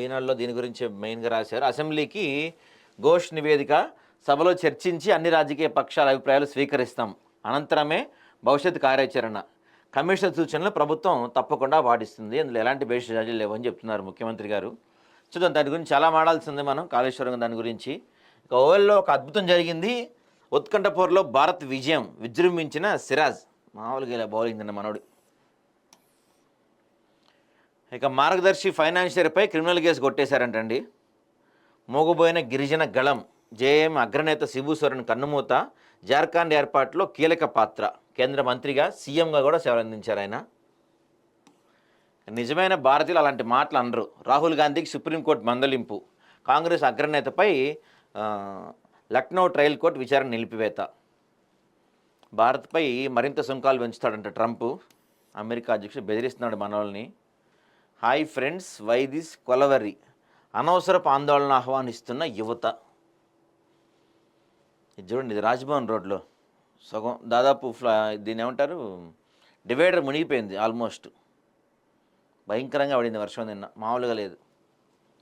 ఈనాడులో దీని గురించి మెయిన్గా రాశారు. అసెంబ్లీకి ఘోష్ నివేదిక, సభలో చర్చించి అన్ని రాజకీయ పక్షాల అభిప్రాయాలు స్వీకరిస్తాం, అనంతరమే భవిష్యత్ కార్యాచరణ, కమిషన్ సూచనలు ప్రభుత్వం తప్పకుండా పాటిస్తుంది, అందులో ఎలాంటి భేషజాలు లేవని చెప్తున్నారు ముఖ్యమంత్రి గారు. చూద్దాం, దాని గురించి చాలా మాడాల్సింది మనం, కాళేశ్వరం దాని గురించి. ఇక ఓవెల్లో ఒక అద్భుతం జరిగింది. ఉత్కంఠపూర్లో భారత్ విజయం, విజృంభించిన సిరాజ్. మామూలుగా ఇలా బౌలింగ్ నిన్న మనోడు. ఇక మార్గదర్శి ఫైనాన్షియర్పై క్రిమినల్ కేసు కొట్టేశారంటండి. మోగబోయిన గిరిజన గళం, జేఎం అగ్రనేత శిబు సోరెన్ కన్నుమూత, జార్ఖండ్ ఏర్పాటులో కీలక పాత్ర, కేంద్ర మంత్రిగా సీఎంగా కూడా సేవలందించారు ఆయన. నిజమైన భారతీయులు అలాంటి మాటలు అనరు. రాహుల్ గాంధీకి సుప్రీంకోర్టు మందలింపు, కాంగ్రెస్ అగ్రనేతపై లక్నో ట్రయల్ కోర్టు విచారణ నిలిపివేత. భారత్పై మరింత సుంకాలు పెంచుతాడంట ట్రంప్. అమెరికా అధ్యక్షుడు బెదిరిస్తున్నాడు మనల్ని. Hi friends, why this Kolaveri, అనవసరపు ఆందోళన ఆహ్వానిస్తున్న యువత. ఇది చూడండి, ఇది రాజ్భవన్ రోడ్లో సగం దాదాపు దీన్ని ఏమంటారు, డివైడర్ మునిగిపోయింది ఆల్మోస్ట్. భయంకరంగా పడింది వర్షం నిన్న, మామూలుగా లేదు.